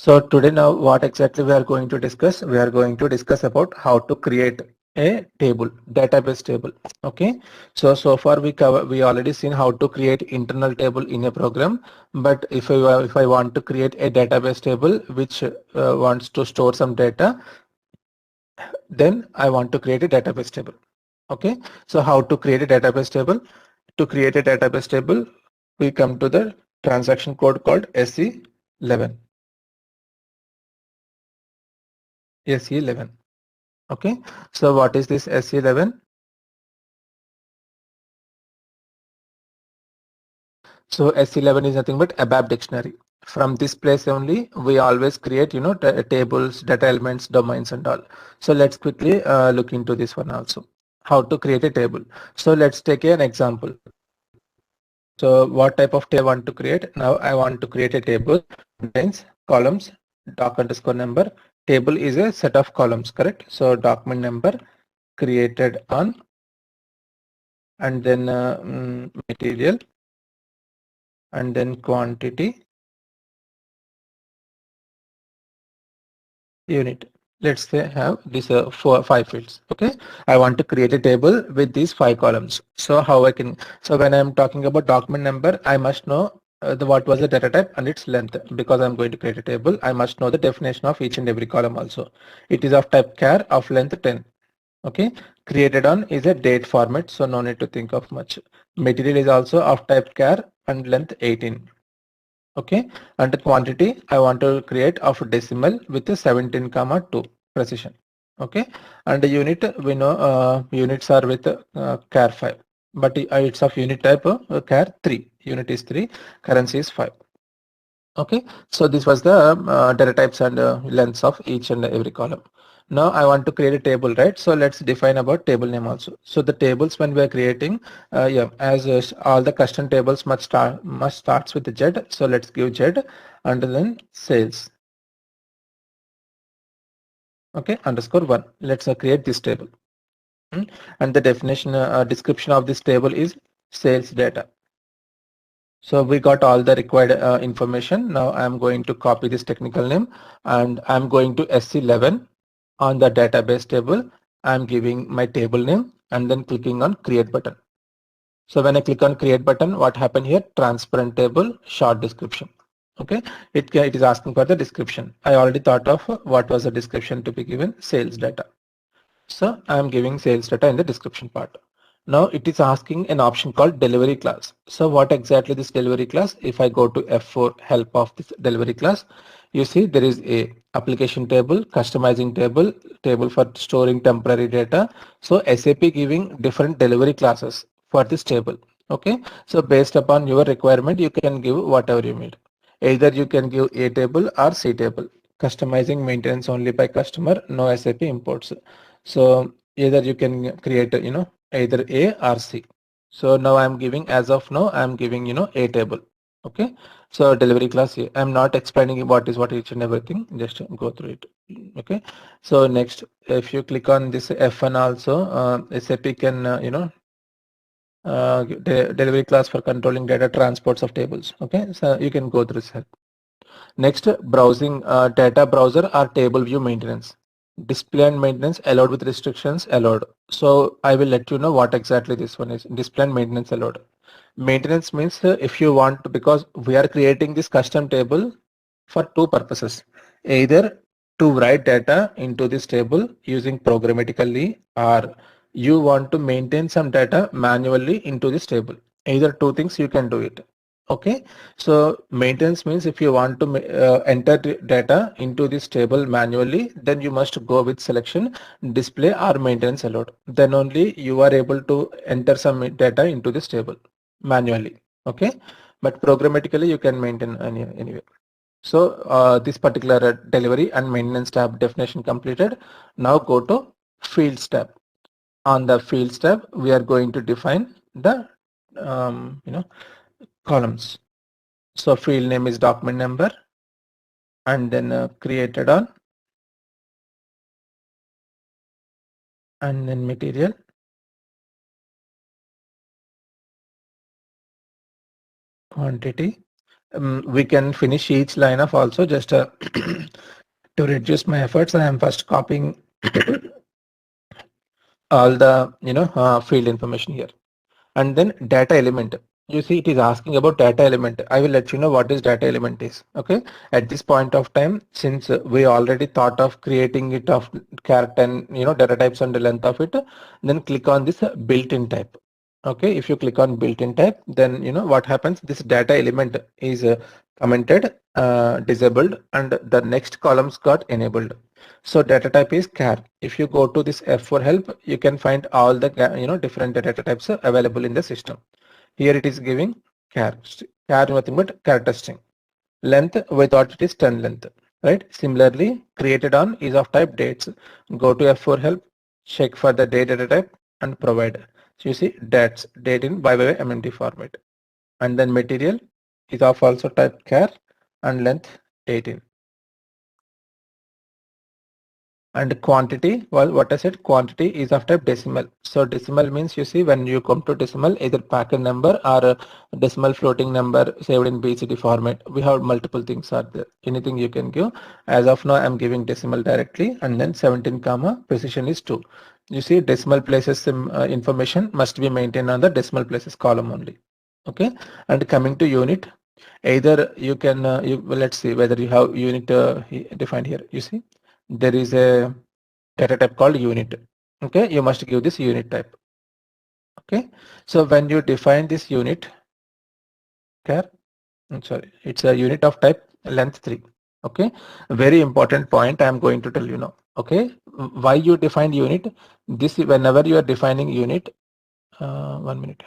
So today now what exactly we are going to discuss? We are going to discuss about how to create a table, database table. Okay. So far we already seen how to create internal table in a program. But if I want to create a database table which wants to store some data, then I want to create a database table. Okay. So how to create a database table? To create a database table, we come to the transaction code called SE11. SE11. Okay, so what is this SE11? So SE11 is nothing but ABAP dictionary. From this place only, we always create, tables, data elements, domains, and all. So let's quickly look into this one also. How to create a table. So let's take an example. So what type of table I want to create? Now I want to create a table, lines, columns, doc underscore number. Table is a set of columns, correct? So document number created on, and then material, and then quantity, unit. Let's say have these 5 fields. Okay, I want to create a table with these 5 columns. So how I can, so when I'm talking about document number, I must know what was the data type and its length. Because I'm going to create a table, I must know the definition of each and every column also. It is of type char, of length 10. Okay, created on is a date format, so no need to think of much. Material is also of type char and length 18. Okay, and the quantity I want to create of decimal with a 17 comma 2 precision. Okay, and the unit, we know units are with char 5, but it's of unit type char 3. Unit is 3, currency is 5. Okay, so this was the data types and lengths of each and every column. Now I want to create a table, right? So let's define about table name also. So the tables when we are creating, yeah, as all the custom tables must starts with the Z. So let's give Z, and then sales. Okay, underscore 1. Let's create this table. And the definition description of this table is sales data. So we got all the required information. Now I'm going to copy this technical name, and I'm going to SE11 on the database table. I'm giving my table name and then clicking on create button. So when I click on create button, what happened here? Transparent table, short description. Okay, it is asking for the description. I already thought of what was the description to be given, sales data. So I am giving sales data in the description part. Now it is asking an option called delivery class. So what exactly this delivery class? If I go to F4 help of this delivery class, you see there is a application table, customizing table, table for storing temporary data. So SAP giving different delivery classes for this table. Okay, so based upon your requirement, you can give whatever you need. Either you can give A table or C table. Customizing maintenance only by customer, no SAP imports. So either you can create, either A or C. So now I'm giving, as of now, I'm giving, A table. Okay. So delivery class here. I'm not explaining what is what each and everything. Just go through it. Okay. So next, if you click on this F1 also, SAP can, delivery class for controlling data transports of tables. Okay. So you can go through this. Next, browsing data browser or table view maintenance. Display and maintenance allowed with restrictions allowed. So I will let you know what exactly this one is. Display and maintenance allowed. Maintenance means if you want to, because we are creating this custom table for two purposes. Either to write data into this table using programmatically, or you want to maintain some data manually into this table. Either two things you can do it. Okay, so maintenance means if you want to enter data into this table manually, then you must go with selection display or maintenance allowed. Then only you are able to enter some data into this table manually. Okay, but programmatically you can maintain anyway. So this particular delivery and maintenance tab definition completed. Now go to fields tab. On the fields tab, we are going to define the columns. So field name is document number, and then created on, and then material, quantity, we can finish each line of also just to reduce my efforts. I am first copying all the field information here, and then data element. You see, it is asking about data element. I will let you know what is data element is. Okay, at this point of time, since we already thought of creating it of character and data types and the length of it, then click on this built-in type. Okay, if you click on built-in type, then what happens, this data element is commented, disabled, and the next columns got enabled. So data type is char. If you go to this F4 help, you can find all the different data types available in the system. Here it is giving char. Char nothing but character string. Length, we thought it is 10 length, right? Similarly, created on is of type dates. Go to F4 help, check for the date data type and provide. So you see dates, date in by MMT format. And then material is of also type char and length 18. And quantity, well, what I said, quantity is of type decimal. So decimal means, you see, when you come to decimal, either packet number or a decimal floating number saved in BCD format. We have multiple things are there. Anything you can give. As of now, I'm giving decimal directly, and then 17 comma precision is 2. You see, decimal places information must be maintained on the decimal places column only. Okay, and coming to unit, either you can let's see whether you have unit defined here. You see, there is a data type called unit. Okay, you must give this unit type. Okay, so when you define this unit, I'm sorry, it's a unit of type length 3. Okay, very important point I am going to tell you now. Okay, why you define unit? This, whenever you are defining unit, 1 minute.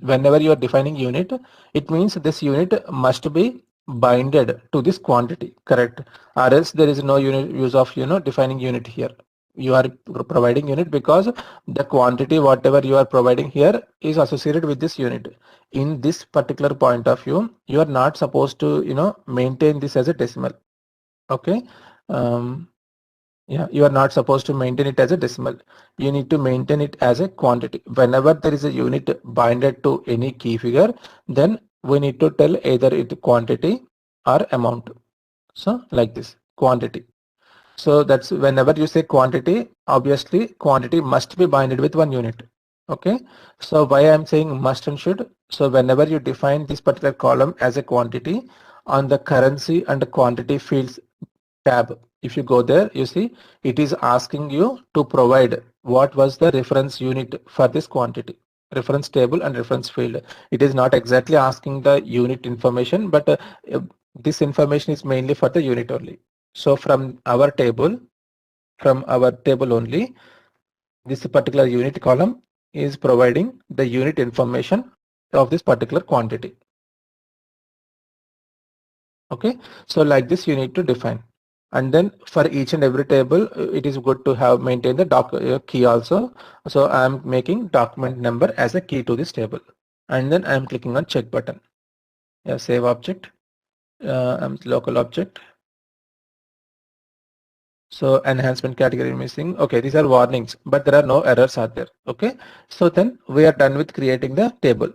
Whenever you are defining unit, it means this unit must be binded to this quantity, correct? Or else there is no unit use of defining unit here. You are providing unit because the quantity whatever you are providing here is associated with this unit. In this particular point of view, you are not supposed to maintain this as a decimal. Okay. Yeah, you are not supposed to maintain it as a decimal. You need to maintain it as a quantity. Whenever there is a unit binded to any key figure, then we need to tell either it quantity or amount. So like this, quantity. So that's whenever you say quantity, obviously quantity must be binded with one unit. Okay. So why I'm saying must and should. So whenever you define this particular column as a quantity, on the currency and the quantity fields tab, if you go there, you see it is asking you to provide what was the reference unit for this quantity, reference table and reference field. It is not exactly asking the unit information, but this information is mainly for the unit only. So from our table only, this particular unit column is providing the unit information of this particular quantity. Okay, so like this you need to define. And then for each and every table, it is good to have maintain the key also. So I am making document number as a key to this table, and then I am clicking on check button. Yeah, save object, local object. So enhancement category missing. Okay, these are warnings, but there are no errors are there. Okay, so then we are done with creating the table.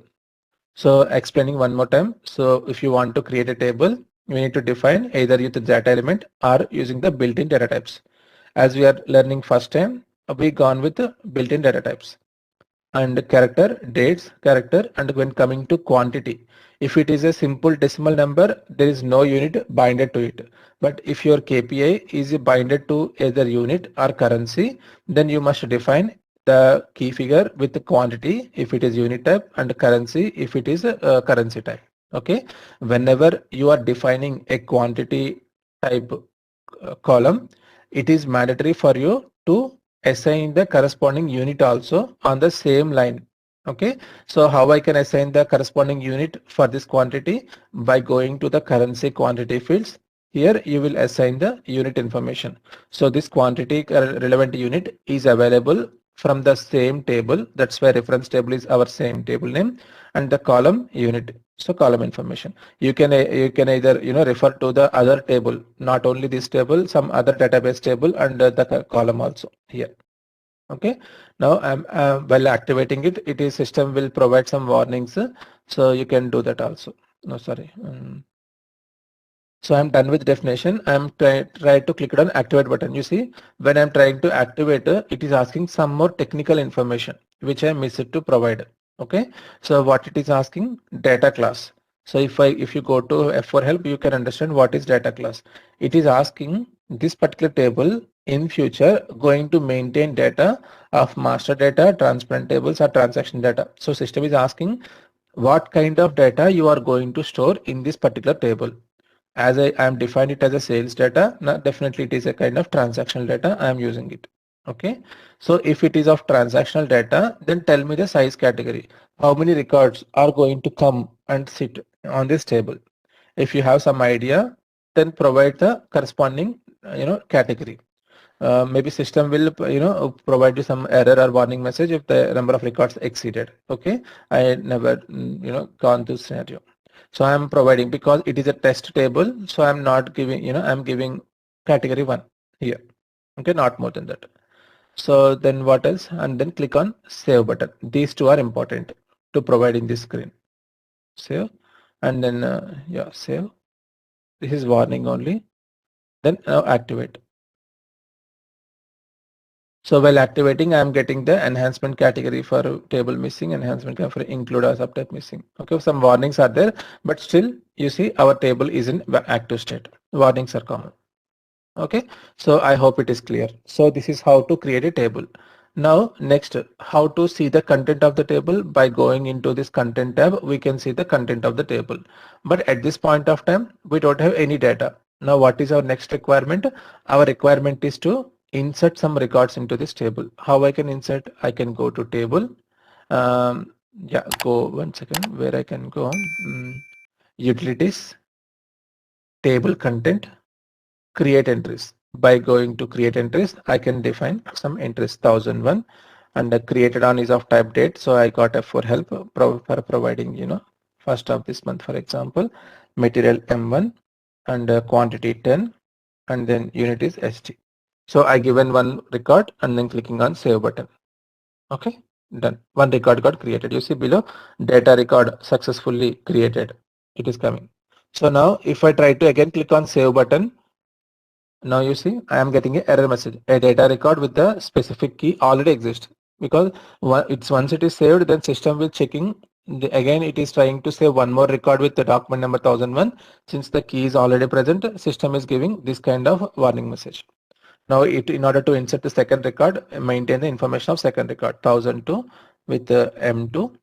So explaining one more time. So if you want to create a table, we need to define either with the data element or using the built-in data types. As we are learning first time, we gone with the built-in data types and character, dates, character, and when coming to quantity, if it is a simple decimal number, there is no unit binded to it. But if your KPI is binded to either unit or currency, then you must define the key figure with the quantity if it is unit type and currency if it is a currency type. Okay, whenever you are defining a quantity type column, it is mandatory for you to assign the corresponding unit also on the same line. Okay, so how I can assign the corresponding unit for this quantity? By going to the currency quantity fields. Here you will assign the unit information. So this quantity relevant unit is available from the same table. That's why reference table is our same table name, and the column unit. So column information. You can either refer to the other table, not only this table, some other database table and the column also here. Okay, now I'm while activating it, it is system will provide some warnings, so you can do that also. No, sorry. So I'm done with definition. I'm try to click it on activate button. You see, when I'm trying to activate, it is asking some more technical information which I missed to provide. Okay, so what it is asking, data class. So if you go to F4 help, you can understand what is data class. It is asking this particular table in future going to maintain data of master data, transparent tables, or transaction data. So system is asking what kind of data you are going to store in this particular table. As I am defined it as a sales data, now definitely it is a kind of transactional data I am using it. Okay, so if it is of transactional data, then tell me the size category. How many records are going to come and sit on this table? If you have some idea, then provide the corresponding category. Maybe system will provide you some error or warning message if the number of records exceeded. Okay, I never gone to scenario. So I'm providing, because it is a test table, so I'm not giving, I'm giving category 1 here. Okay, not more than that. So then what else? And then click on save button. These two are important to provide in this screen. Save, and then yeah, save. This is warning only. Then activate. So while activating, I am getting the enhancement category for table missing, enhancement for include or subtype missing. Okay, some warnings are there, but still you see our table is in active state. Warnings are common. Okay, so I hope it is clear. So this is how to create a table. Now next, how to see the content of the table. By going into this content tab, we can see the content of the table. But at this point of time, we don't have any data. Now what is our next requirement? Our requirement is to insert some records into this table. How I can insert? I can go to table. Yeah, go one second where I can go. Utilities, table content, create entries. By going to create entries, I can define some entries 1001, and the created on is of type date. So I got F4 help for providing, first of this month, for example, material M1 and quantity 10, and then unit is ST. So I given one record and then clicking on save button. Okay, done. One record got created. You see below, data record successfully created. It is coming. So now if I try to again click on save button, now you see I am getting an error message. A data record with the specific key already exists, because once it is saved, then system will checking again. It is trying to save one more record with the document number 1001. Since the key is already present, system is giving this kind of warning message. Now in order to insert the second record, maintain the information of second record 1002 with M2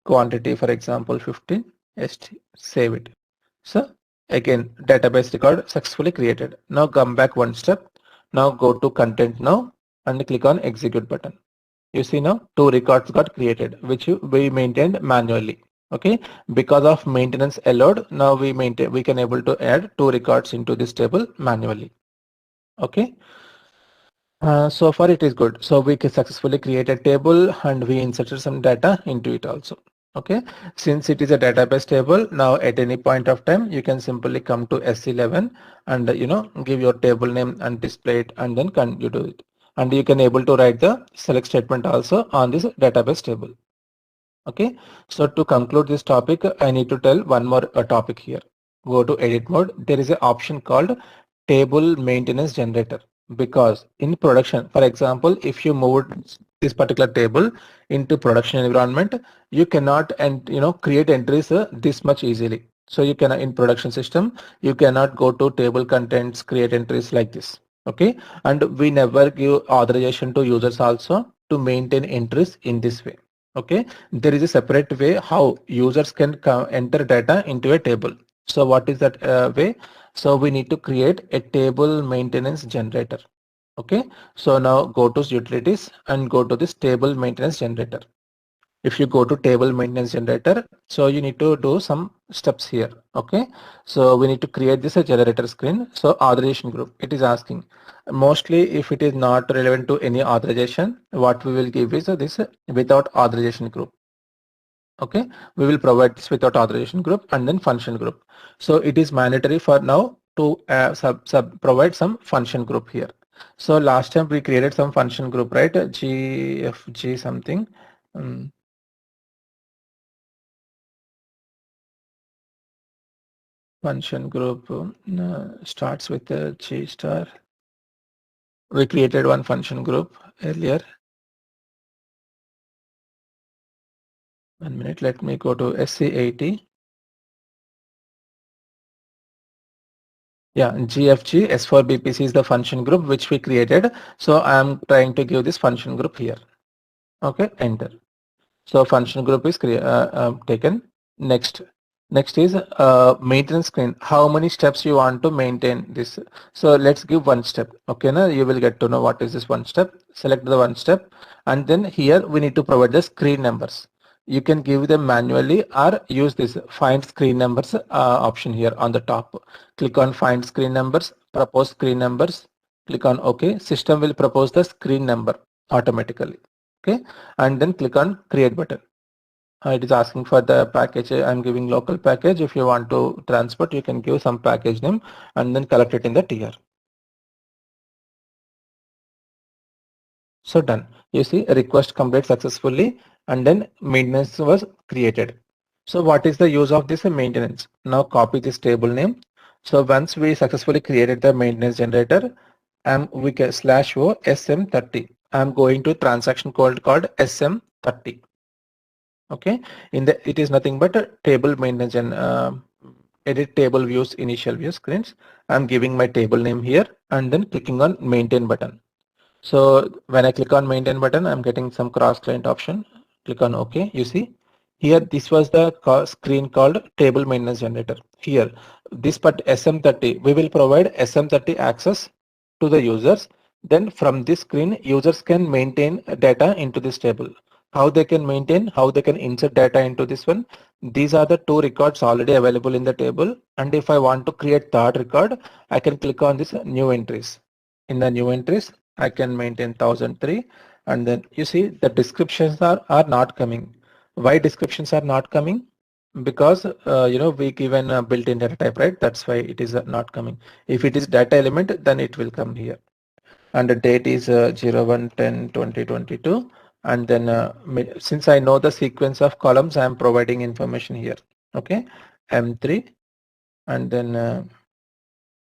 quantity, for example 15 ST. Save it. So again, database record successfully created. Now come back one step. Now go to content now and click on execute button. You see now two records got created, which we maintained manually. Okay, because of maintenance allowed, now we can able to add two records into this table manually. Okay, so far it is good. So we can successfully create a table and we inserted some data into it also. Okay, since it is a database table, now at any point of time you can simply come to S11 and give your table name and display it, and then you do it, and you can able to write the select statement also on this database table. Okay, so to conclude this topic, I need to tell one more topic here. Go to edit mode. There is an option called table maintenance generator, because in production, for example, if you move this particular table into production environment, you cannot create entries this much easily. So you can, in production system, you cannot go to table contents, create entries like this. Okay, and we never give authorization to users also to maintain entries in this way. Okay, there is a separate way how users can enter data into a table. So what is that way? So we need to create a table maintenance generator. Okay, so now go to utilities and go to this table maintenance generator. If you go to table maintenance generator, so you need to do some steps here. Okay, so we need to create this a generator screen. So authorization group, it is asking. Mostly if it is not relevant to any authorization, what we will give is this without authorization group. Okay, we will provide this without authorization group and then function group. So it is mandatory for now to provide some function group here. So last time we created some function group, right? GFG something. Um, Function group starts with a G star. We created one function group earlier. 1 minute, let me go to SC80. Yeah, GFG S4BPC is the function group which we created. So I am trying to give this function group here. Okay, enter. So function group is taken. Next is maintenance screen. How many steps you want to maintain this? So let's give one step. Okay, now you will get to know what is this one step. Select the one step, and then here we need to provide the screen numbers. You can give them manually or use this find screen numbers option here on the top. Click on find screen numbers, propose screen numbers. Click on OK. System will propose the screen number automatically. Okay, and then click on create button. It is asking for the package. I'm giving local package. If you want to transport, you can give some package name and then collect it in the tier. So done. You see a request complete successfully and then maintenance was created. So what is the use of this maintenance? Now copy this table name. So once we successfully created the maintenance generator, we can /o SM30. I'm going to transaction code called SM30. Okay, it is nothing but a table maintenance and edit table views, initial view screens. I'm giving my table name here and then clicking on maintain button. So when I click on maintain button, I'm getting some cross client option. Click on OK. You see here, this was the screen called table maintenance generator. Here, this part SM30, we will provide SM30 access to the users. Then from this screen, users can maintain data into this table. How they can maintain, how they can insert data into this one. These are the two records already available in the table. And if I want to create third record, I can click on this new entries. In the new entries, I can maintain 1003, and then you see the descriptions are not coming. Why descriptions are not coming? Because we given a built-in data type, right? That's why it is not coming. If it is data element, then it will come here. And the date is 01/10/2022. And then since I know the sequence of columns, I am providing information here. Okay, M3, and then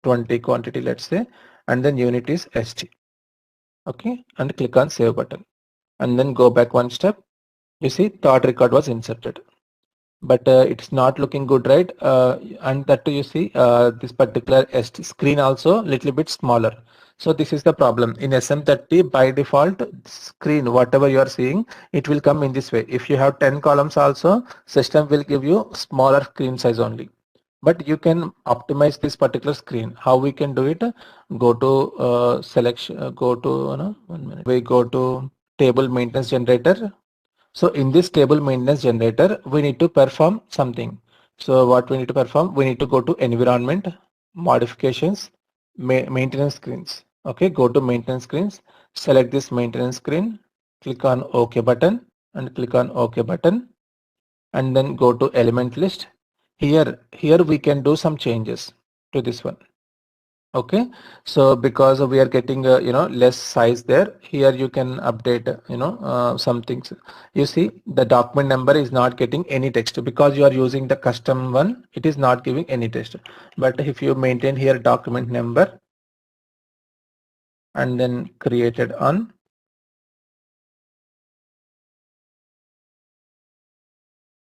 20 quantity, let's say, and then unit is ST. Okay, and click on save button and then go back one step. You see third record was inserted, but it's not looking good, right? And that you see this particular ST screen also little bit smaller. So this is the problem in SM30. By default, screen whatever you are seeing, it will come in this way. If you have 10 columns also, system will give you smaller screen size only. But you can optimize this particular screen. How we can do it? Go to selection, go to 1 minute. We go to table maintenance generator. So in this table maintenance generator, we need to perform something. So what we need to perform? We need to go to environment, modifications, maintenance screens. Okay, go to maintenance screens, select this maintenance screen, click on OK button and click on OK button, and then go to element list. Here we can do some changes to this one. Okay, so because we are getting less size there, here you can update some things. You see the document number is not getting any text because you are using the custom one. It is not giving any text. But if you maintain here document number and then created on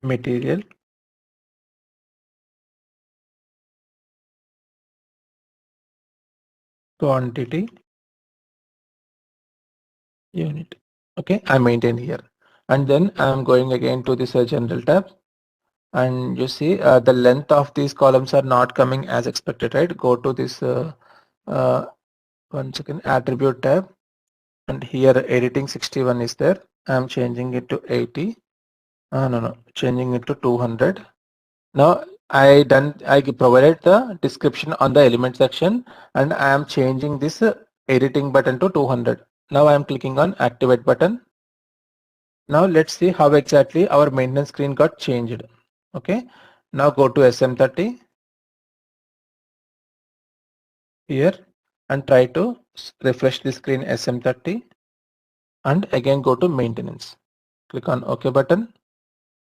material, quantity, unit. Okay, I maintain here, and then I'm going again to this general tab. And you see the length of these columns are not coming as expected, right? Go to this uh, one second, attribute tab, and here editing 61 is there. I'm changing it to 80. No, changing it to 200. Now I provided the description on the element section, and I am changing this editing button to 200. Now I am clicking on activate button. Now let's see how exactly our maintenance screen got changed. Okay, now go to SM30 here. and try to refresh the screen SM30 and again go to maintenance. Click on OK button.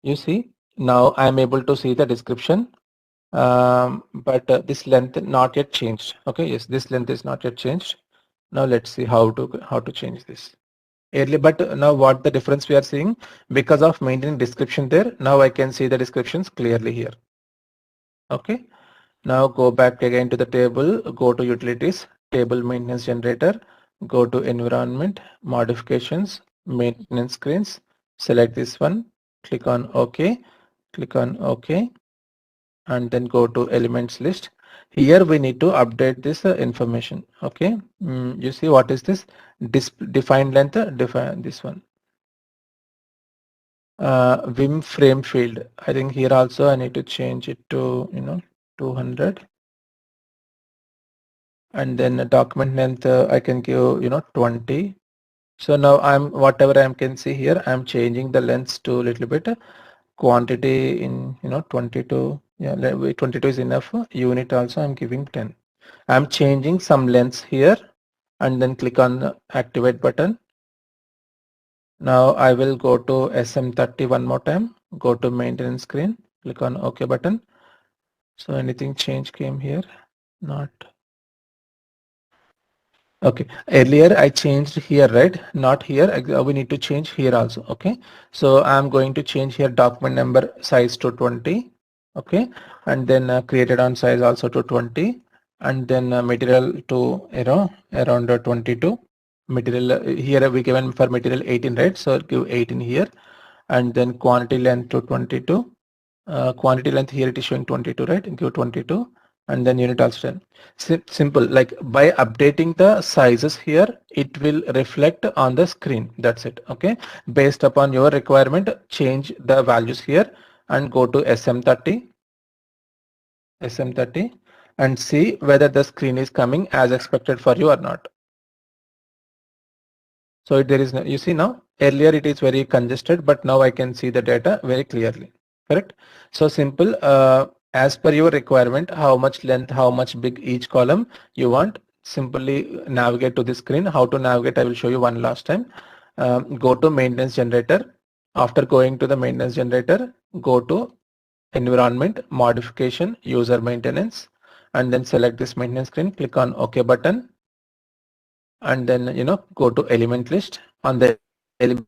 You see now I am able to see the description, but this length not yet changed. Okay, yes, this length is not yet changed. Now let's see how to change this. Earlier, but now what the difference we are seeing, because of maintaining description there, now I can see the descriptions clearly here. Okay, now go back again to the table, go to utilities, table maintenance generator, go to environment, modifications, maintenance screens, select this one, click on OK, click on OK, and then go to elements list. Here we need to update this information. Okay, you see what is this? Define length, define this one. Vim frame field. I think here also I need to change it to 200. And then document length I can give 20. So now I'm whatever I can see here, I'm changing the lengths to a little bit. Quantity in 22. Yeah, 22 is enough. Unit also I'm giving 10. I'm changing some lengths here and then click on the activate button. Now I will go to SM30 one more time. Go to maintenance screen. Click on OK button. So anything change came here? Not. Okay, earlier I changed here, right? Not here. We need to change here also. Okay, so I'm going to change here document number size to 20. Okay, and then created on size also to 20, and then material to around 22. Material here we given for material 18, right? So give 18 here, and then quantity length to 22. Quantity length here it is showing 22, right? Give 22. And then unit also 10. Simple, like by updating the sizes here, it will reflect on the screen. That's it. Okay, based upon your requirement, change the values here and go to SM30 and see whether the screen is coming as expected for you or not. So there is no, you see now earlier it is very congested, but now I can see the data very clearly. Correct. So simple. As per your requirement, how much length, how much big each column you want, simply navigate to the screen. How to navigate I will show you one last time. Go to maintenance generator. After going to the maintenance generator, go to environment, modification, user maintenance, and then select this maintenance screen. Click on OK button, and then go to element list. On the element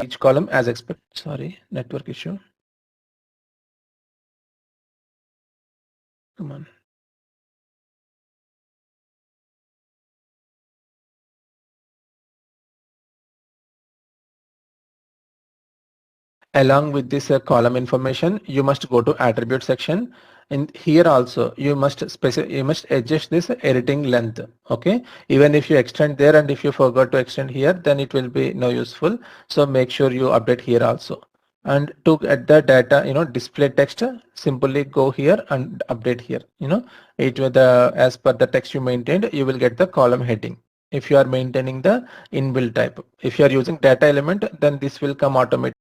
each column as expected. Sorry, network issue. Come on. Along with this column information, you must go to attribute section, and here also you must adjust this editing length. Okay, even if you extend there and if you forgot to extend here, then it will be no useful. So make sure you update here also. And to get the data, display text, simply go here and update here. It with the as per the text you maintained, you will get the column heading. If you are maintaining the inbuilt type, if you are using data element, then this will come automatically.